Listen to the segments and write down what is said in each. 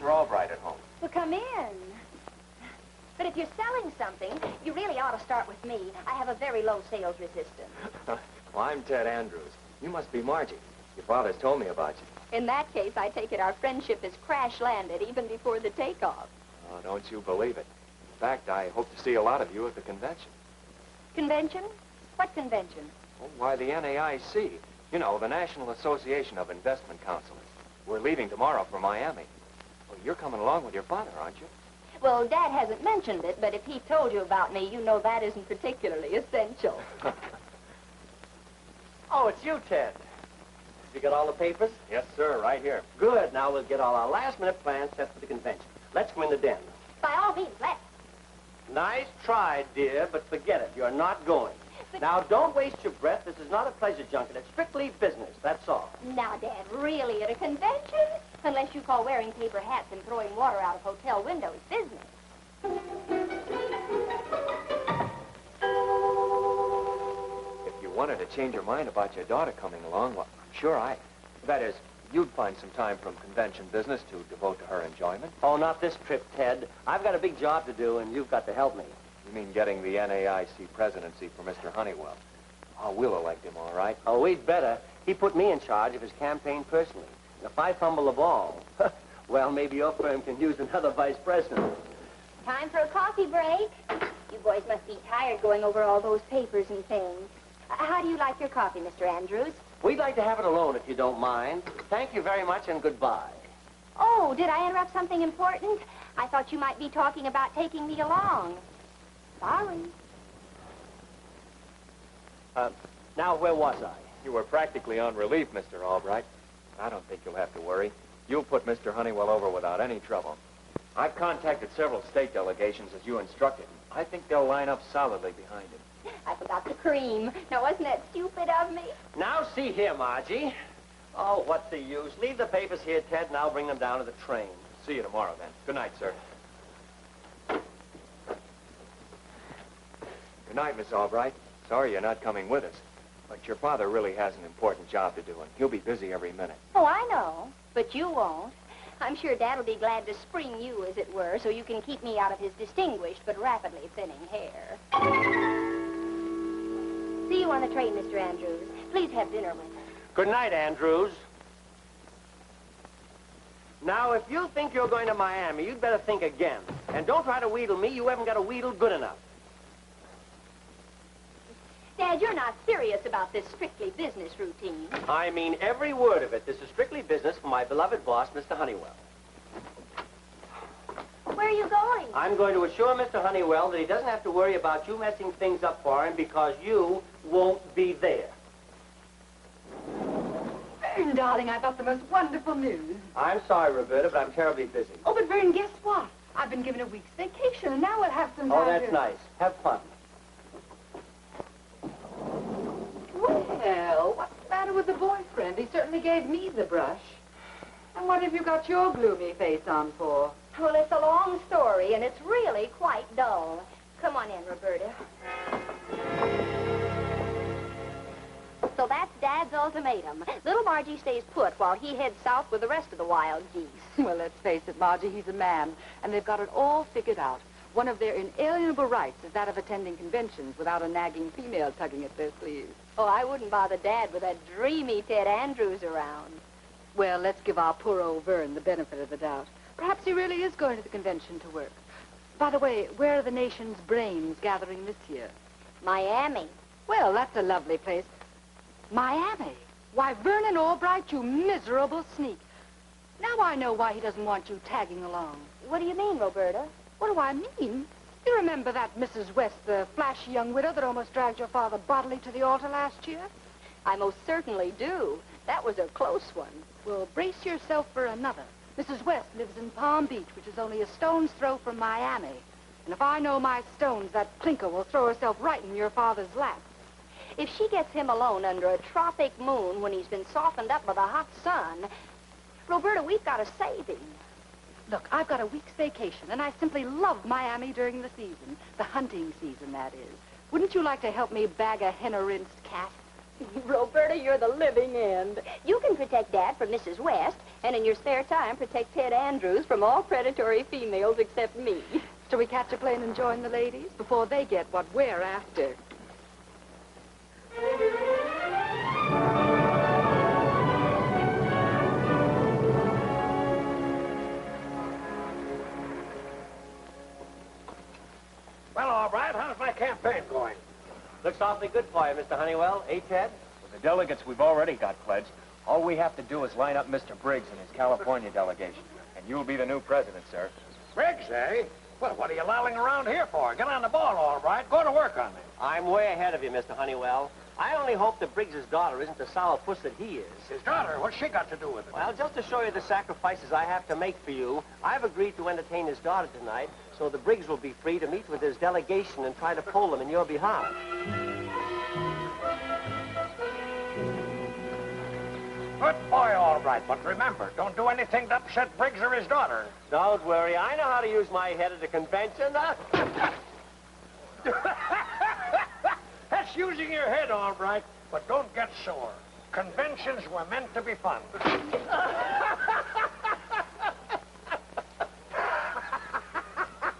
Mr. Albright at home? Well, come in. But if you're selling something, you really ought to start with me. I have a very low sales resistance. Well, I'm Ted Andrews. You must be Margie. Your father's told me about you. In that case, I take it our friendship is crash-landed even before the takeoff. Oh, don't you believe it. In fact, I hope to see a lot of you at the convention. Convention? What convention? Oh, why, the NAIC. You know, the National Association of Investment Counselors. We're leaving tomorrow for Miami. Well, you're coming along with your father, aren't you? Well, Dad hasn't mentioned it, but if he told you about me, you know that isn't particularly essential. Oh, it's you, Ted. You got all the papers? Yes, sir, right here. Good. Now we'll get all our last-minute plans set for the convention. Let's go in the den. By all means, let's. Nice try, dear, but forget it. You're not going. But now, don't waste your breath. This is not a pleasure junket. It's strictly business, that's all. Now, Dad, really, at a convention? Unless you call wearing paper hats and throwing water out of hotel windows business. If you wanted to change your mind about your daughter coming along, well, sure, that is, you'd find some time from convention business to devote to her enjoyment. Oh, not this trip, Ted. I've got a big job to do, and you've got to help me. You mean getting the NAIC presidency for Mr. Honeywell? Oh, we'll elect him, all right. Oh, we'd better. He put me in charge of his campaign personally. And if I fumble the ball, well, maybe your firm can use another vice president. Time for a coffee break. You boys must be tired going over all those papers and things. How do you like your coffee, Mr. Andrews? We'd like to have it alone, if you don't mind. Thank you very much, and goodbye. Oh, did I interrupt something important? I thought you might be talking about taking me along. Sorry. Now, where was I? You were practically on relief, Mr. Albright. I don't think you'll have to worry. You'll put Mr. Honeywell over without any trouble. I've contacted several state delegations as you instructed. I think they'll line up solidly behind him. I forgot the cream. Now, wasn't that stupid of me? Now, see here, Margie. Oh, what's the use? Leave the papers here, Ted, and I'll bring them down to the train. See you tomorrow, then. Good night, sir. Good night, Miss Albright. Sorry you're not coming with us. But your father really has an important job to do, and he'll be busy every minute. Oh, I know. But you won't. I'm sure Dad will be glad to spring you, as it were, so you can keep me out of his distinguished but rapidly thinning hair. See you on the train, Mr. Andrews. Please have dinner with us. Good night, Andrews. Now, if you think you're going to Miami, you'd better think again. And don't try to wheedle me. You haven't got a wheedle good enough. Dad, you're not serious about this strictly business routine. I mean every word of it. This is strictly business for my beloved boss, Mr. Honeywell. Where are you going? I'm going to assure Mr. Honeywell that he doesn't have to worry about you messing things up for him because you won't be there. Vern, darling, I've got the most wonderful news. I'm sorry, Roberta, but I'm terribly busy. Oh, but Vern, guess what? I've been given a week's vacation, and now we'll have some time Oh, that's nice. Have fun. Well, what's the matter with the boyfriend? He certainly gave me the brush. And what have you got your gloomy face on for? Well, it's a long story, and it's really quite dull. Come on in, Roberta. So that's Dad's ultimatum. Little Margie stays put while he heads south with the rest of the wild geese. Well, let's face it, Margie, he's a man, and they've got it all figured out. One of their inalienable rights is that of attending conventions without a nagging female tugging at their sleeves. Oh, I wouldn't bother Dad with that dreamy Ted Andrews around. Well, let's give our poor old Vern the benefit of the doubt. Perhaps he really is going to the convention to work. By the way, where are the nation's brains gathering this year? Miami. Well, that's a lovely place. Miami? Why, Vernon Albright, you miserable sneak. Now I know why he doesn't want you tagging along. What do you mean, Roberta? What do I mean? You remember that Mrs. West, the flashy young widow that almost dragged your father bodily to the altar last year? I most certainly do. That was a close one. Well, brace yourself for another. Mrs. West lives in Palm Beach, which is only a stone's throw from Miami. And if I know my stones, that clinker will throw herself right in your father's lap. If she gets him alone under a tropic moon when he's been softened up by the hot sun, Roberta, we've got to save him. Look, I've got a week's vacation, and I simply love Miami during the season. The hunting season, that is. Wouldn't you like to help me bag a henna-rinsed cat? Roberta, you're the living end. You can protect Dad from Mrs. West, and in your spare time, protect Ted Andrews from all predatory females except me. Shall we catch a plane and join the ladies before they get what we're after? Well, all right, how's my campaign going? Looks awfully good for you, Mr. Honeywell. Eh, Ted? With the delegates we've already got pledged, all we have to do is line up Mr. Briggs and his California delegation. And you'll be the new president, sir. Briggs, eh? Well, what are you lolling around here for? Get on the ball, all right. Go to work on me. I'm way ahead of you, Mr. Honeywell. I only hope that Briggs's daughter isn't the sourpuss that he is. His daughter, what's she got to do with it? Well, just to show you the sacrifices I have to make for you, I've agreed to entertain his daughter tonight so the Briggs will be free to meet with his delegation and try to pull them in your behalf. Good boy, all right. But remember, don't do anything to upset Briggs or his daughter. Don't worry. I know how to use my head at a convention. That's using your head, all right. But don't get sore. Conventions were meant to be fun.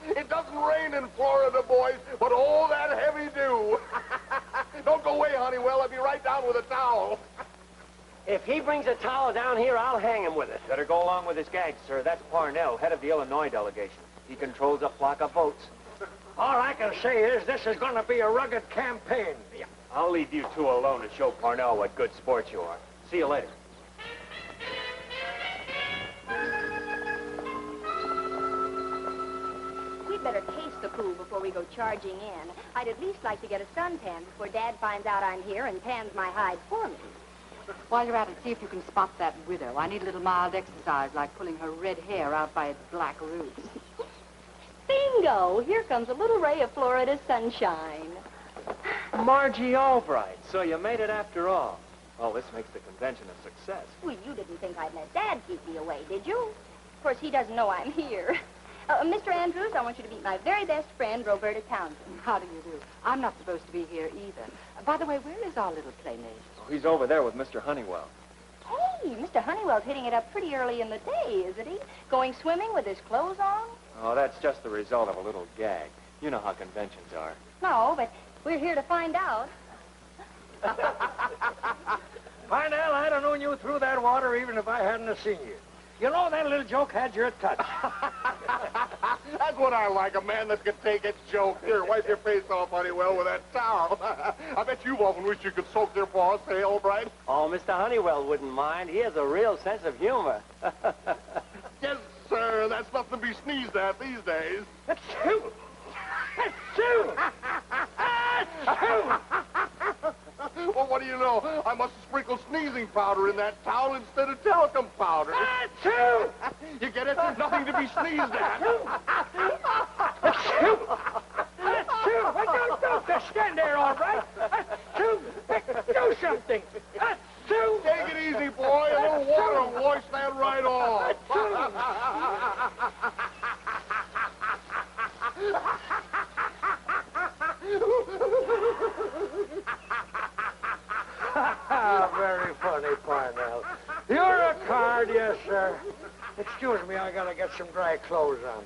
It doesn't rain in Florida, boys, but oh, that heavy dew. Don't go away, Honeywell. I'll be right down with a towel. If he brings a towel down here, I'll hang him with it. Better go along with his gags, sir. That's Parnell, head of the Illinois delegation. He controls a flock of votes. All I can say is this is going to be a rugged campaign. I'll leave you two alone to show Parnell what good sport you are. See you later. We'd better taste the pool before we go charging in. I'd at least like to get a suntan before Dad finds out I'm here and tans my hide for me. While you're at it, see if you can spot that widow. I need a little mild exercise, like pulling her red hair out by its black roots. Bingo! Here comes a little ray of Florida sunshine. Margie Albright, so you made it after all. Well, this makes the convention a success. Well, you didn't think I'd let Dad keep me away, did you? Of course, he doesn't know I'm here. Mr. Andrews, I want you to meet my very best friend, Roberta Townsend. How do you do? I'm not supposed to be here either. By the way, where is our little playmate? Oh, he's over there with Mr. Honeywell. Hey, Mr. Honeywell's hitting it up pretty early in the day, isn't he? Going swimming with his clothes on? Oh, that's just the result of a little gag. You know how conventions are. No, but we're here to find out. Parnell, I'd have known you through that water even if I hadn't have seen you. You know, that little joke had your touch. That's what I like, a man that can take its joke. Here, wipe your face off, Honeywell, with that towel. I bet you've often wished you could soak their paws, say, Albright. Oh, Mr. Honeywell wouldn't mind. He has a real sense of humor. Yes, sir, that's nothing to be sneezed at these days. Achoo! Achoo! Achoo! Well, what do you know? I must have sprinkled sneezing powder in that towel instead of talcum powder. Achoo! You get it? Nothing to be sneezed at. Achoo! Achoo! Don't just stand there, all right. Achoo! Do something. Achoo! Take it easy, boy. A little water will wash that right off. Very funny, Parnell. You're a card, yes, sir. Excuse me, I gotta get some dry clothes on.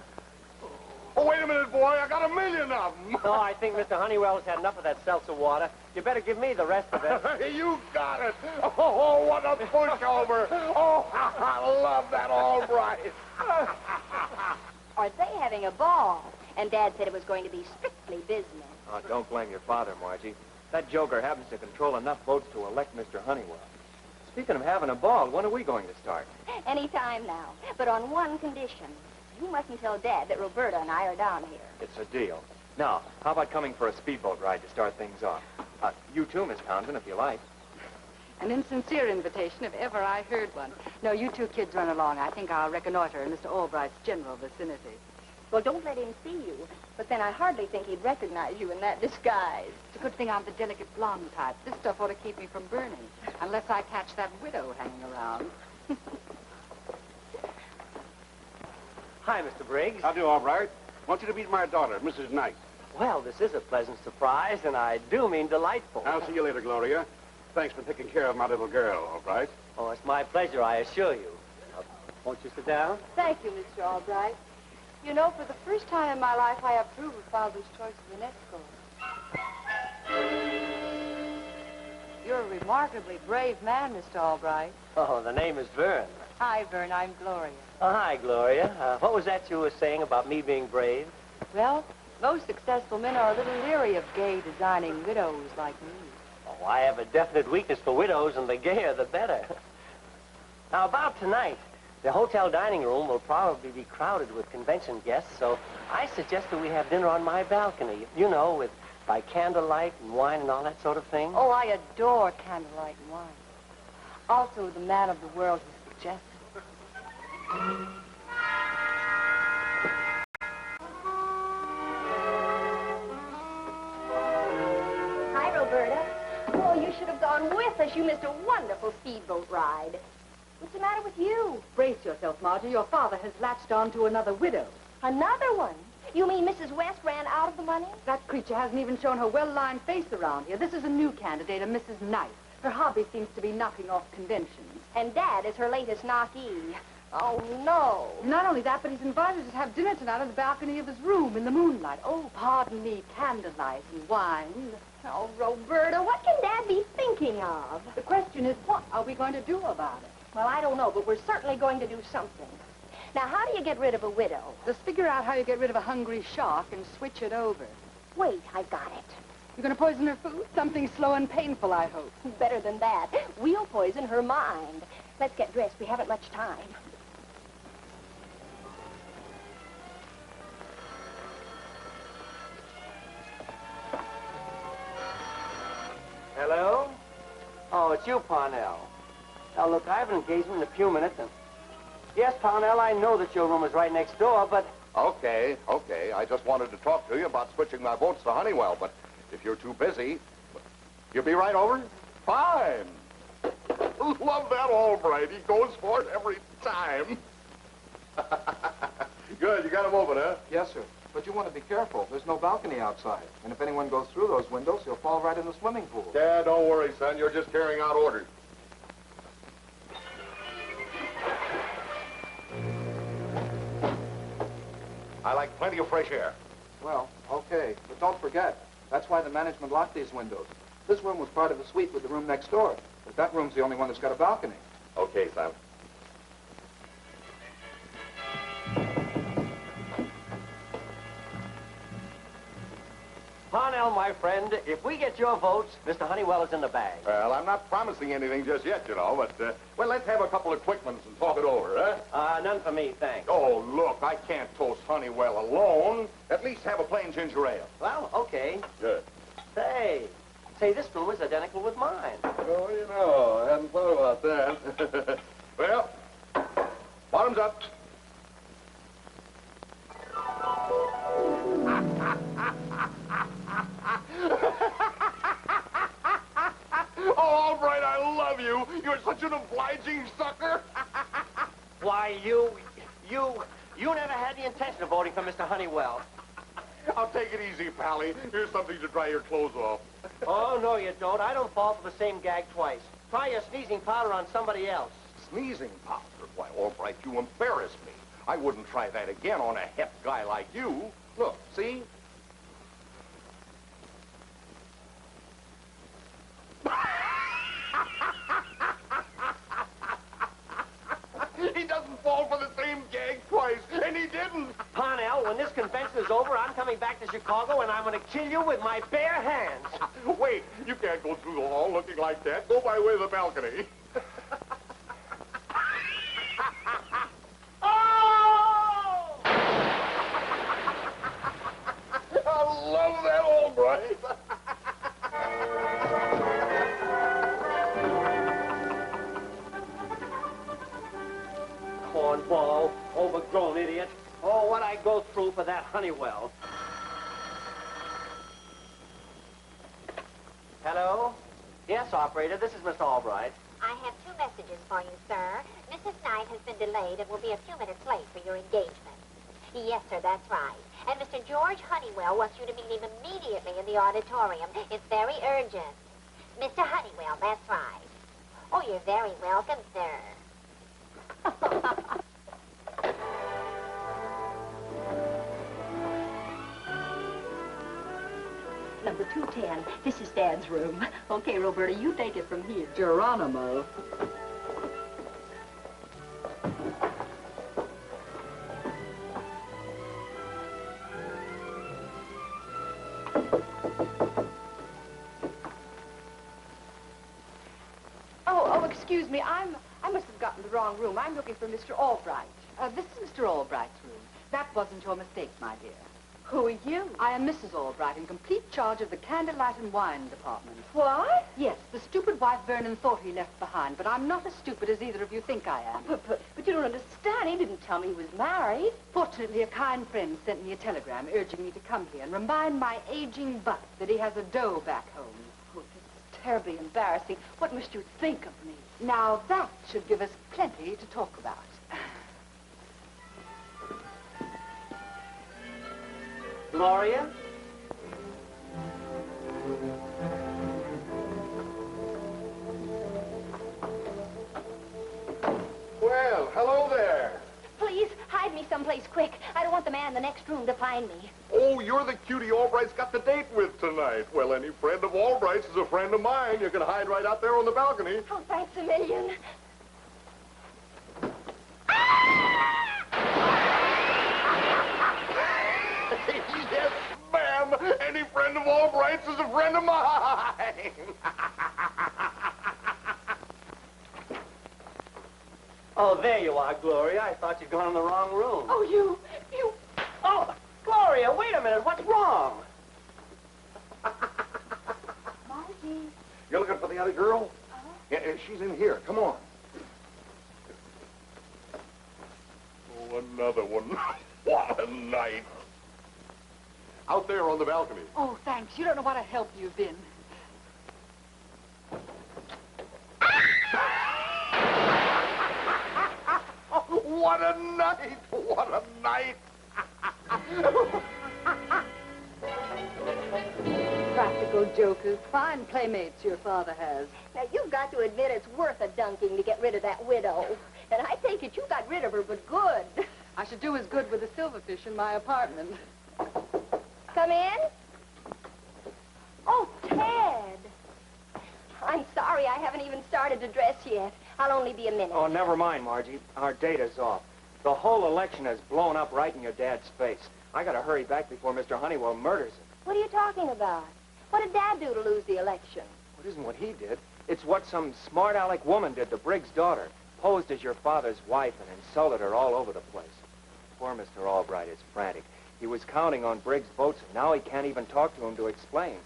Oh, wait a minute, boy. I got 1,000,000 of them. No, I think Mr. Honeywell's had enough of that seltzer water. You better give me the rest of it. You got it. Oh, what a pushover. Oh, I love that Albright. Are they having a ball? And Dad said it was going to be strictly business. Oh, don't blame your father, Margie. That joker happens to control enough votes to elect Mr. Honeywell. Speaking of having a ball, when are we going to start? Any time now, but on one condition. You mustn't tell Dad that Roberta and I are down here. It's a deal. Now, how about coming for a speedboat ride to start things off? You too, Miss Townsend, if you like. An insincere invitation, if ever I heard one. No, you two kids run along. I think I'll reconnoiter in Mr. Albright's general vicinity. Well, don't let him see you. But then I hardly think he'd recognize you in that disguise. It's a good thing I'm the delicate blonde type. This stuff ought to keep me from burning, unless I catch that widow hanging around. Hi, Mr. Briggs. How do, Albright? Want you to meet my daughter, Mrs. Knight. Well, this is a pleasant surprise, and I do mean delightful. I'll see you later, Gloria. Thanks for taking care of my little girl, all right? Oh, it's my pleasure, I assure you. Won't you sit down? Thank you, Mr. Albright. You know, for the first time in my life, I approve of Father's choice of an escort. You're a remarkably brave man, Mr. Albright. Oh, the name is Vern. Hi, Vern. I'm Gloria. Oh, hi, Gloria. What was that you were saying about me being brave? Well, most successful men are a little leery of gay, designing widows like me. Oh, I have a definite weakness for widows, and the gayer, the better. Now, about tonight, the hotel dining room will probably be crowded with convention guests, so I suggest that we have dinner on my balcony, you know, by candlelight and wine and all that sort of thing. Oh, I adore candlelight and wine. Also, the man of the world who suggested. Hi, Roberta. Oh, you should have gone with us. You missed a wonderful speedboat ride. What's the matter with you? Brace yourself, Margie. Your father has latched on to another widow. Another one? You mean Mrs. West ran out of the money? That creature hasn't even shown her well-lined face around here. This is a new candidate, a Mrs. Knight. Her hobby seems to be knocking off conventions. And Dad is her latest knockee. Oh, no. Not only that, but he's invited us to have dinner tonight on the balcony of his room in the moonlight. Oh, pardon me, candlelight and wine. Oh, Roberta, what can Dad be thinking of? The question is, what are we going to do about it? Well, I don't know, but we're certainly going to do something. Now, how do you get rid of a widow? Just figure out how you get rid of a hungry shark and switch it over. Wait, I've got it. You're going to poison her food? Something slow and painful, I hope. Better than that. We'll poison her mind. Let's get dressed. We haven't much time. Hello? Oh, it's you, Parnell. Now, look, I have an engagement in a few minutes, and... Yes, Parnell, I know that your room is right next door, but... Okay. I just wanted to talk to you about switching my boats to Honeywell, but if you're too busy, you'll be right over? Fine. Love that Albright. He goes for it every time. Good, you got him open, huh? Yes, sir. But you want to be careful. There's no balcony outside. And if anyone goes through those windows, he'll fall right in the swimming pool. Yeah, don't worry, son. You're just carrying out orders. I like plenty of fresh air. Well, okay. But don't forget, that's why the management locked these windows. This room was part of a suite with the room next door. But that room's the only one that's got a balcony. Okay, son. Parnell, my friend, if we get your votes, Mr. Honeywell is in the bag. Well, I'm not promising anything just yet, you know, but, well, let's have a couple of quick ones and talk it over, huh? None for me, thanks. Oh, look, I can't toast Honeywell alone. At least have a plain ginger ale. Well, okay. Good. Say, this room is identical with mine. Oh, you know, I hadn't thought about that. Well, bottoms up. Oh, Albright, I love you. You're such an obliging sucker. Why, you never had the intention of voting for Mr. Honeywell. I'll take it easy, Pally. Here's something to dry your clothes off. Oh, no, you don't. I don't fall for the same gag twice. Try your sneezing powder on somebody else. Sneezing powder? Why, Albright, you embarrass me. I wouldn't try that again on a hep guy like you. Look, see? He doesn't fall for the same gag twice, and he didn't. Parnell, when this convention is over, I'm coming back to Chicago, and I'm going to kill you with my bare hands. Wait, you can't go through the hall looking like that. Go by way of the balcony. Oh! I love that, Albright. Cornball, overgrown idiot. Oh, what I go through for that Honeywell. Hello? Yes, operator, this is Mr. Albright. I have two messages for you, sir. Mrs. Knight has been delayed and will be a few minutes late for your engagement. Yes, sir, that's right. And Mr. George Honeywell wants you to meet him immediately in the auditorium. It's very urgent. Mr. Honeywell, that's right. Oh, you're very welcome, sir. Number 210. This is Dad's room. Okay, Roberta, you take it from here. Geronimo. Oh, excuse me. I must have gotten the wrong room. I'm looking for Mr. Albright. This is Mr. Albright's room. That wasn't your mistake, my dear. Who are you? I am Mrs. Albright, in complete charge of the candlelight and wine department. What? Yes, the stupid wife Vernon thought he left behind, but I'm not as stupid as either of you think I am. But you don't understand. He didn't tell me he was married. Fortunately, a kind friend sent me a telegram urging me to come here and remind my aging butt that he has a doe back home. Oh, this is terribly embarrassing. What must you think of me? Now, that should give us plenty to talk about. Gloria? Well, hello there. Please, hide me someplace quick. I don't want the man in the next room to find me. Oh, you're the cutie Albright's got the date with tonight. Well, any friend of Albright's is a friend of mine. You can hide right out there on the balcony. Oh, thanks a million. Yes, ma'am. Any friend of Albright's is a friend of mine. Oh, there you are, Gloria. I thought you'd gone in the wrong room. Oh, you... Oh, Gloria, wait a minute. What's wrong? Margie. You're looking for the other girl? Yeah, she's in here. Come on. Oh, another one. What a night. Out there on the balcony. Oh, thanks. You don't know what a help you've been. What a night! What a night! Practical jokers. Fine playmates your father has. Now, you've got to admit it's worth a dunking to get rid of that widow. And I take it you got rid of her, but good. I should do as good with the silverfish in my apartment. Come in. Oh, Ted. I'm sorry I haven't even started to dress yet. I'll only be a minute. Oh, never mind, Margie. Our date is off. The whole election has blown up right in your dad's face. I gotta hurry back before Mr. Honeywell murders him. What are you talking about? What did Dad do to lose the election? It isn't what he did. It's what some smart aleck woman did to Briggs' daughter. Posed as your father's wife and insulted her all over the place. Poor Mr. Albright is frantic. He was counting on Briggs' votes, and now he can't even talk to him to explain.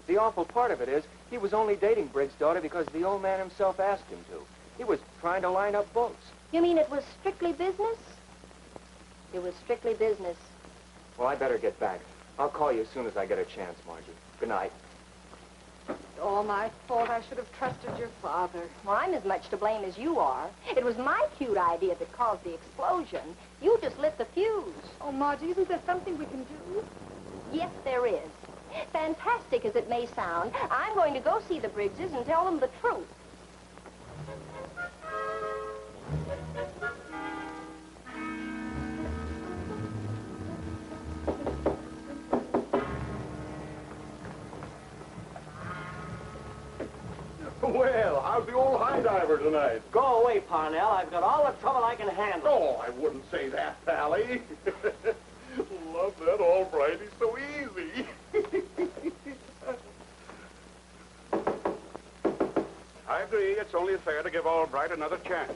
The awful part of it is, he was only dating Briggs' daughter because the old man himself asked him to. He was trying to line up votes. You mean it was strictly business? It was strictly business. Well, I better get back. I'll call you as soon as I get a chance, Margie. Good night. It's all my fault. I should have trusted your father. Well, I'm as much to blame as you are. It was my cute idea that caused the explosion. You just lit the fuse. Oh, Margie, isn't there something we can do? Yes, there is. Fantastic as it may sound, I'm going to go see the Briggses and tell them the truth. Well, how's the old high diver tonight? Go away, Parnell. I've got all the trouble I can handle. Oh, I wouldn't say that, Pally. Love that Albright. He's so easy. I agree. It's only fair to give Albright another chance.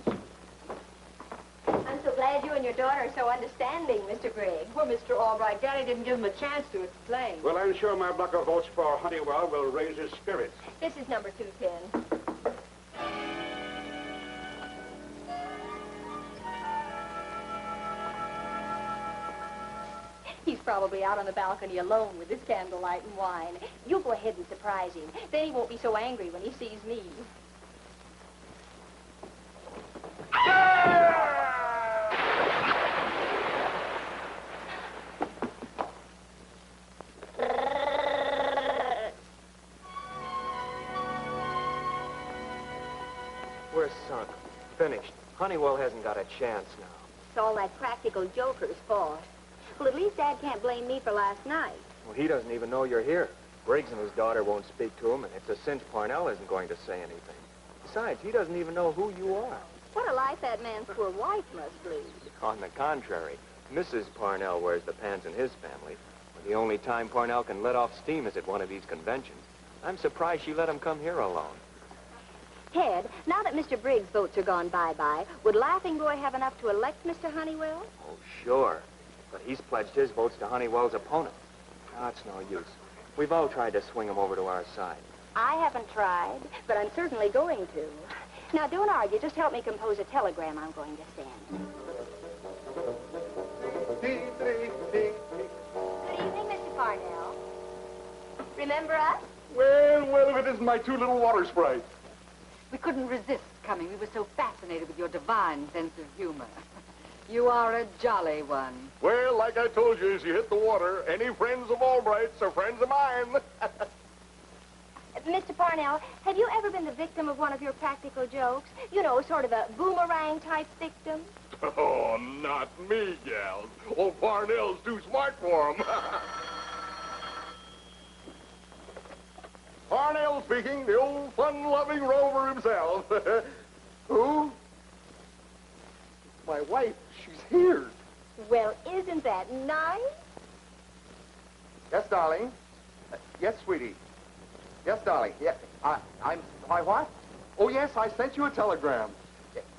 I'm so glad you and your daughter are so understanding, Mr. Briggs. Poor Mr. Albright. Daddy didn't give him a chance to explain. Well, I'm sure my block of votes for Honeywell will raise his spirits. This is number 210. He's probably out on the balcony alone with his candlelight and wine. You go ahead and surprise him. Then he won't be so angry when he sees me. finished. Honeywell hasn't got a chance now. It's all that practical joker's fault. Well, at least Dad can't blame me for last night. Well, he doesn't even know you're here. Briggs and his daughter won't speak to him, and it's a cinch Parnell isn't going to say anything. Besides, he doesn't even know who you are. What a life that man's poor wife must lead. On the contrary, Mrs. Parnell wears the pants in his family. The only time Parnell can let off steam is at one of these conventions. I'm surprised she let him come here alone. Ted, now that Mr. Briggs' votes are gone bye-bye, would Laughing Boy have enough to elect Mr. Honeywell? Oh, sure. But he's pledged his votes to Honeywell's opponent. No, it's no use. We've all tried to swing him over to our side. I haven't tried, but I'm certainly going to. Now, don't argue. Just help me compose a telegram I'm going to send. Good evening, Mr. Parnell. Remember us? Well, if it isn't my two little water sprites. We couldn't resist coming. We were so fascinated with your divine sense of humor. You are a jolly one. Well, like I told you, as you hit the water, any friends of Albright's are friends of mine. Mr. Parnell, have you ever been the victim of one of your practical jokes? You know, sort of a boomerang-type victim? Oh, not me, gals. Old Parnell's too smart for him. Parnell speaking, the old fun-loving rover himself. Who? My wife. She's here. Well, isn't that nice? Yes, darling. Yes, sweetie. Yes, darling. Yeah, I'm... My what? Oh, yes, I sent you a telegram.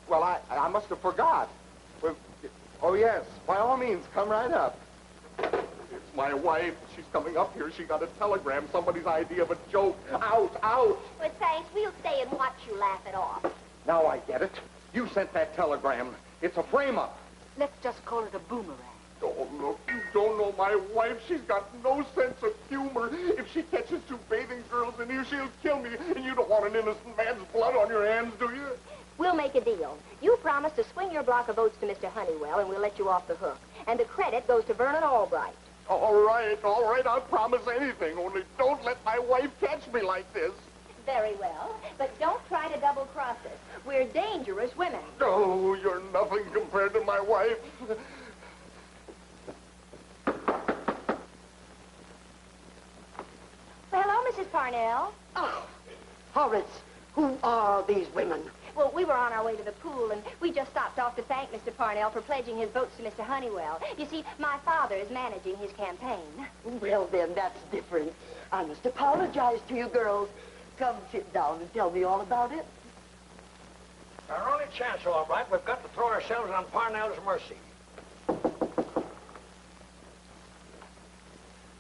Well, I must have forgot. Well, oh, yes. By all means, come right up. It's my wife. She's coming up here. She got a telegram, somebody's idea of a joke. Out, out. Well, thanks. We'll stay and watch you laugh it off. Now I get it. You sent that telegram. It's a frame-up. Let's just call it a boomerang. Oh, look, you don't know my wife. She's got no sense of humor. If she catches two bathing girls in here, she'll kill me. And you don't want an innocent man's blood on your hands, do you? We'll make a deal. You promise to swing your block of votes to Mr. Honeywell, and we'll let you off the hook. And the credit goes to Vernon Albright. All right, I'll promise anything. Only don't let my wife catch me like this. Very well. But don't try to double-cross us. We're dangerous women. Oh, you're nothing compared to my wife. Well, hello, Mrs. Parnell. Oh, Horace, who are these women? Well, we were on our way to the pool, and we just stopped off to thank Mr. Parnell for pledging his votes to Mr. Honeywell. You see, my father is managing his campaign. Well, then, that's different. I must apologize to you girls. Come sit down and tell me all about it. Our only chance, all right. We've got to throw ourselves on Parnell's mercy.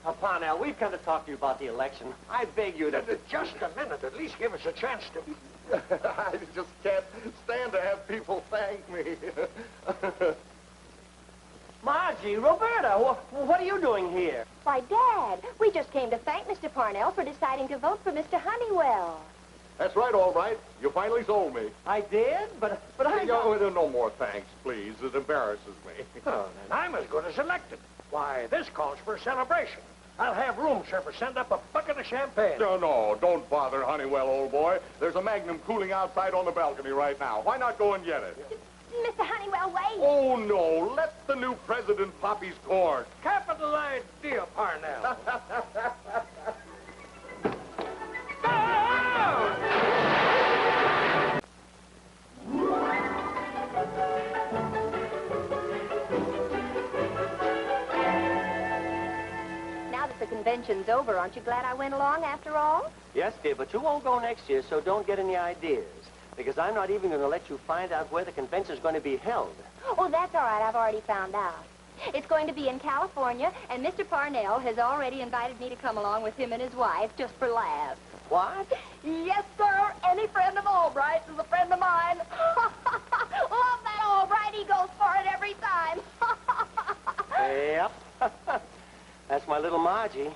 Now, Parnell, we've come to talk to you about the election. I beg you to... Just a minute. At least give us a chance to... I just can't stand to have people thank me. Margie, Roberta, what are you doing here? Why, Dad, we just came to thank Mr. Parnell for deciding to vote for Mr. Honeywell. That's right, all right. You finally sold me. I did, but I... No more thanks, please. It embarrasses me. Oh, then I'm as good as elected. Why, this calls for a celebration. I'll have room service send up a bucket of champagne. No, don't bother, Honeywell, old boy. There's a Magnum cooling outside on the balcony right now. Why not go and get it? Mr. Honeywell, wait. Oh, no. Let the new president pop his cork. Capital idea, Parnell. Now that the convention's over, aren't you glad I went along after all? Yes, dear, but you won't go next year, so don't get any ideas. Because I'm not even going to let you find out where the convention's going to be held. Oh, that's all right. I've already found out. It's going to be in California, and Mr. Parnell has already invited me to come along with him and his wife, just for laughs. What? Yes, sir. Any friend of Albright's is a friend of mine. Love that Albright. He goes for it every time. Yep. That's my little Margie.